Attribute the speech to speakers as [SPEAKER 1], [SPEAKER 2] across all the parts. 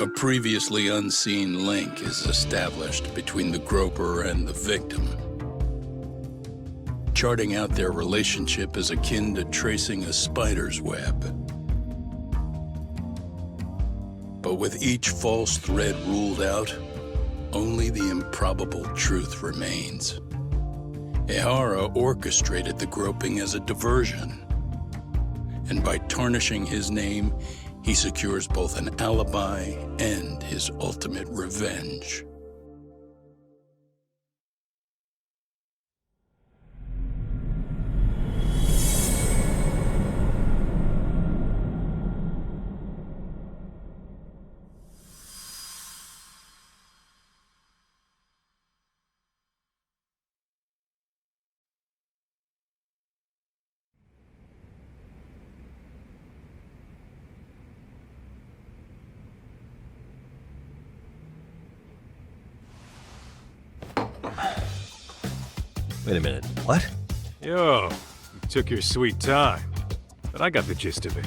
[SPEAKER 1] A previously unseen link is established between the groper and the victim. Charting out their relationship is akin to tracing a spider's web. But with each false thread ruled out, only the improbable truth remains. Ehara orchestrated the groping as a diversion, and by tarnishing his name, he secures both an alibi and his ultimate revenge.
[SPEAKER 2] Wait a minute, what?
[SPEAKER 3] Yo, you took your sweet time, but I got the gist of it.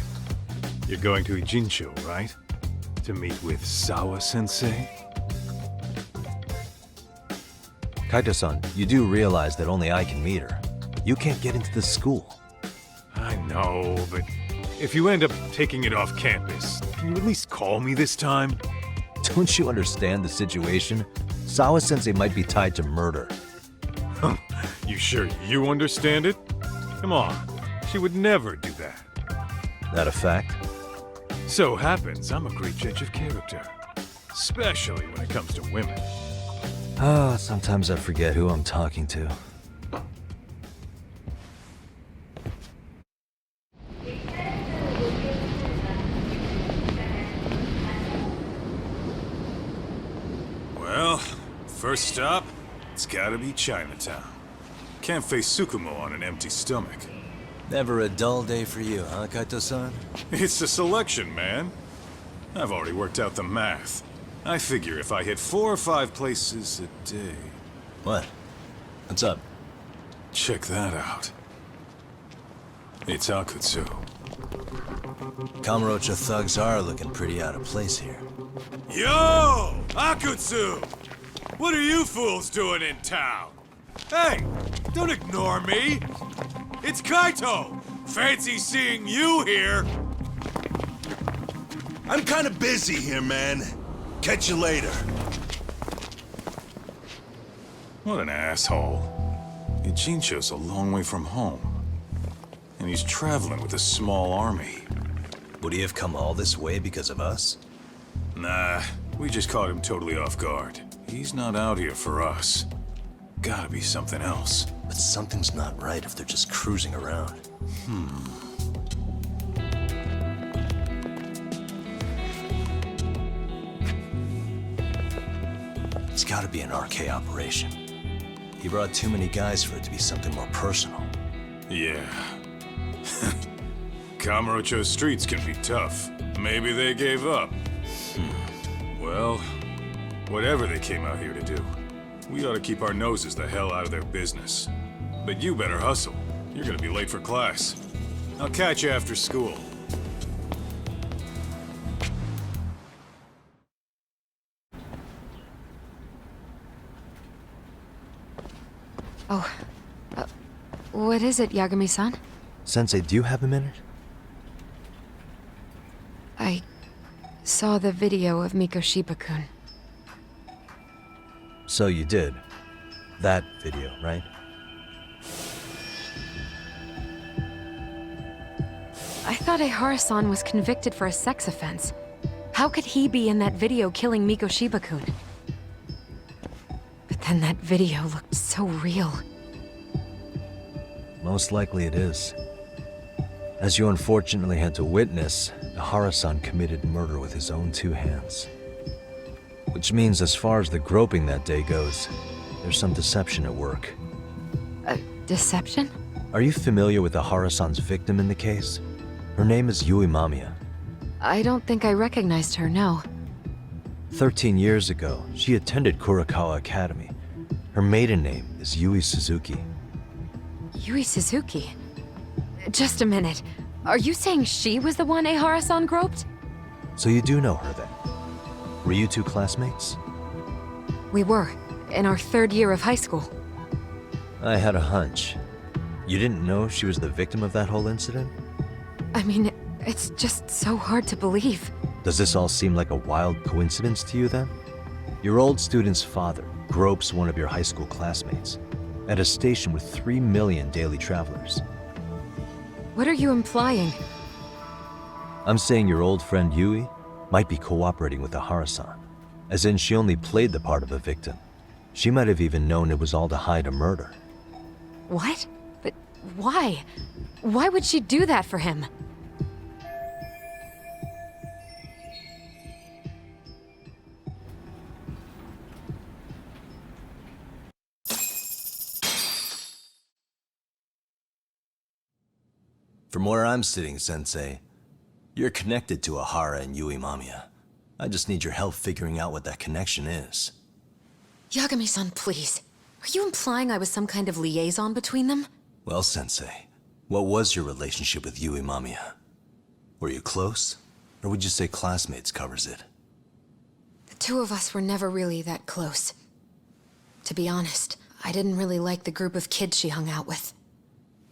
[SPEAKER 3] You're going to Ijincho, right? To meet with Sawa-sensei?
[SPEAKER 2] Kaito-san, you do realize that only I can meet her. You can't get into the school.
[SPEAKER 3] I know, but if you end up taking it off campus, can you at least call me this time?
[SPEAKER 2] Don't you understand the situation? Sawa-sensei might be tied to murder.
[SPEAKER 3] You sure you understand it? Come on, she would never do that.
[SPEAKER 2] That a fact?
[SPEAKER 3] So happens I'm a great judge of character, especially when it comes to women.
[SPEAKER 2] Sometimes I forget who I'm talking to.
[SPEAKER 3] Well, first stop, it's gotta be Chinatown. Can't face Tsukumo on an empty stomach.
[SPEAKER 2] Never a dull day for you, huh, Kaito-san?
[SPEAKER 3] It's the selection, man. I've already worked out the math. I figure if I hit 4 or 5 places a day...
[SPEAKER 2] What? What's up?
[SPEAKER 3] Check that out. It's Akutsu.
[SPEAKER 2] Kamurocho thugs are looking pretty out of place here.
[SPEAKER 3] Yo! Akutsu! What are you fools doing in town? Hey! Don't ignore me! It's Kaito! Fancy seeing you here!
[SPEAKER 4] I'm kinda busy here, man. Catch you later.
[SPEAKER 3] What an asshole. Ijincho's a long way from home. And he's traveling with a small army.
[SPEAKER 2] Would he have come all this way because of us?
[SPEAKER 3] Nah, we just caught him totally off guard. He's not out here for us. Gotta be something else.
[SPEAKER 2] But something's not right if they're just cruising around. It's gotta be an RK operation. He brought too many guys for it to be something more personal.
[SPEAKER 3] Yeah. Kamurocho streets can be tough. Maybe they gave up. Well, whatever they came out here to do, we ought to keep our noses the hell out of their business. But you better hustle. You're gonna be late for class. I'll catch you after school.
[SPEAKER 5] Oh, what is it, Yagami-san?
[SPEAKER 2] Sensei, do you have a minute?
[SPEAKER 5] I saw the video of Mikoshiba-kun.
[SPEAKER 2] So you did. That video, right?
[SPEAKER 5] I thought Ehara-san was convicted for a sex offense. How could he be in that video killing Mikoshiba-kun? But then that video looked so real.
[SPEAKER 2] Most likely it is. As you unfortunately had to witness, Ehara-san committed murder with his own 2 hands. Which means as far as the groping that day goes, there's some deception at work.
[SPEAKER 5] Deception?
[SPEAKER 2] Are you familiar with Ehara-san's victim in the case? Her name is Yui Mamiya.
[SPEAKER 5] I don't think I recognized her, no.
[SPEAKER 2] 13 years ago, she attended Kurakawa Academy. Her maiden name is Yui Suzuki.
[SPEAKER 5] Yui Suzuki? Just a minute. Are you saying she was the one Ehara-san groped?
[SPEAKER 2] So you do know her then? Were you two classmates?
[SPEAKER 5] We were, in our 3rd year of high school.
[SPEAKER 2] I had a hunch. You didn't know she was the victim of that whole incident?
[SPEAKER 5] I mean, it's just so hard to believe.
[SPEAKER 2] Does this all seem like a wild coincidence to you then? Your old student's father gropes one of your high school classmates at a station with 3 million daily travelers.
[SPEAKER 5] What are you implying?
[SPEAKER 2] I'm saying your old friend Yui might be cooperating with the Ehara-san, as in she only played the part of a victim. She might have even known it was all to hide a murder.
[SPEAKER 5] What? But why? Why would she do that for him?
[SPEAKER 2] From where I'm sitting, Sensei, you're connected to Ehara and Yui Mamiya. I just need your help figuring out what that connection is.
[SPEAKER 5] Yagami-san, please. Are you implying I was some kind of liaison between them?
[SPEAKER 2] Well, Sensei, what was your relationship with Yui Mamiya? Were you close? Or would you say classmates covers it?
[SPEAKER 5] The two of us were never really that close. To be honest, I didn't really like the group of kids she hung out with.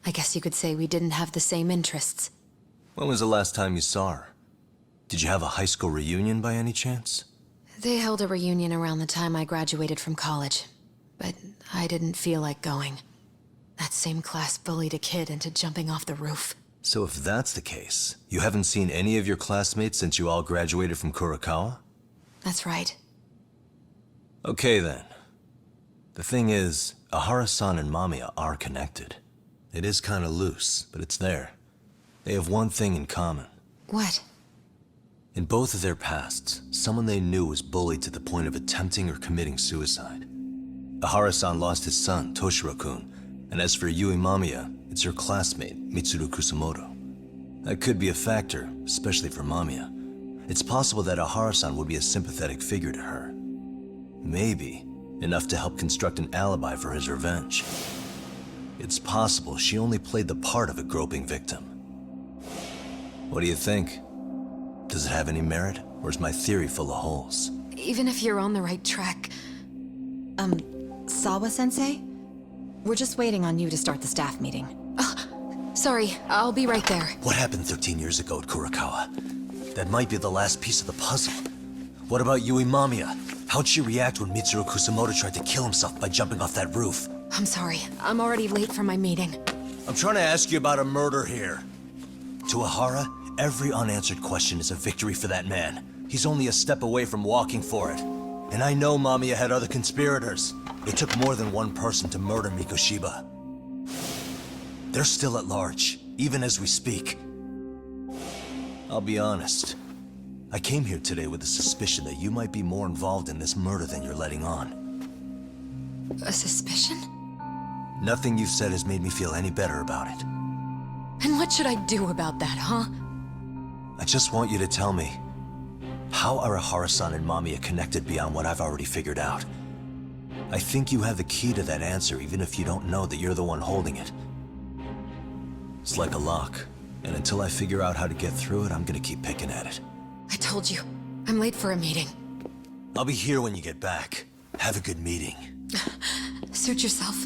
[SPEAKER 5] I guess you could say we didn't have the same interests.
[SPEAKER 2] When was the last time you saw her? Did you have a high school reunion by any chance?
[SPEAKER 5] They held a reunion around the time I graduated from college, but I didn't feel like going. That same class bullied a kid into jumping off the roof.
[SPEAKER 2] So if that's the case, you haven't seen any of your classmates since you all graduated from Kurokawa?
[SPEAKER 5] That's right.
[SPEAKER 2] Okay then. The thing is, Ehara-san and Mamiya are connected. It is kinda loose, but it's there. They have one thing in common.
[SPEAKER 5] What?
[SPEAKER 2] In both of their pasts, someone they knew was bullied to the point of attempting or committing suicide. Ehara-san lost his son, Toshiro-kun, and as for Yui Mamiya, it's her classmate, Mitsuru Kusamoto. That could be a factor, especially for Mamiya. It's possible that Ehara-san would be a sympathetic figure to her. Maybe enough to help construct an alibi for his revenge. It's possible she only played the part of a groping victim. What do you think? Does it have any merit, or is my theory full of holes?
[SPEAKER 5] Even if you're on the right track...
[SPEAKER 6] Sawa-sensei? We're just waiting on you to start the staff meeting.
[SPEAKER 5] Sorry, I'll be right there.
[SPEAKER 2] What happened 13 years ago at Kurokawa? That might be the last piece of the puzzle. What about Yui Mamiya? How'd she react when Mitsuru Kusamoto tried to kill himself by jumping off that roof?
[SPEAKER 5] I'm sorry, I'm already late for my meeting.
[SPEAKER 2] I'm trying to ask you about a murder here. To Ehara, every unanswered question is a victory for that man. He's only a step away from walking for it. And I know Mamiya had other conspirators. It took more than one person to murder Mikoshiba. They're still at large, even as we speak. I'll be honest. I came here today with the suspicion that you might be more involved in this murder than you're letting on.
[SPEAKER 5] A suspicion?
[SPEAKER 2] Nothing you've said has made me feel any better about it.
[SPEAKER 5] And what should I do about that, huh?
[SPEAKER 2] I just want you to tell me, how are Ehara-san and Mamiya connected beyond what I've already figured out? I think you have the key to that answer, even if you don't know that you're the one holding it. It's like a lock, and until I figure out how to get through it, I'm gonna keep picking at it.
[SPEAKER 5] I told you, I'm late for a meeting.
[SPEAKER 2] I'll be here when you get back. Have a good meeting.
[SPEAKER 5] Suit yourself.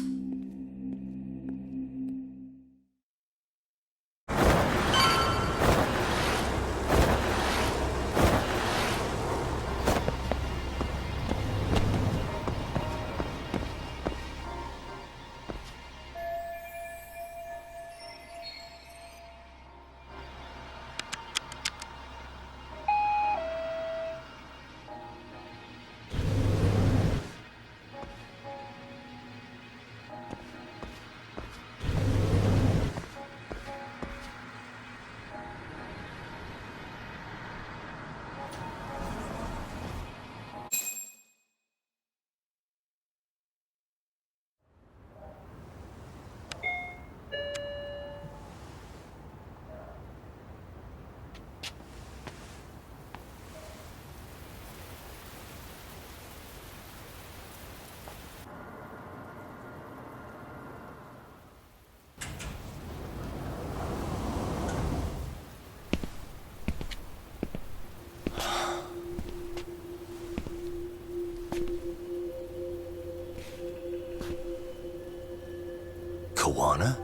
[SPEAKER 7] Kawana?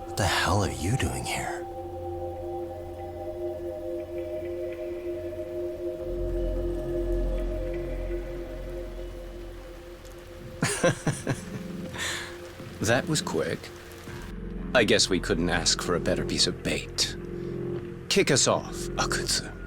[SPEAKER 7] What the hell are you doing here?
[SPEAKER 8] That was quick. I guess we couldn't ask for a better piece of bait. Kick us off, Akutsu.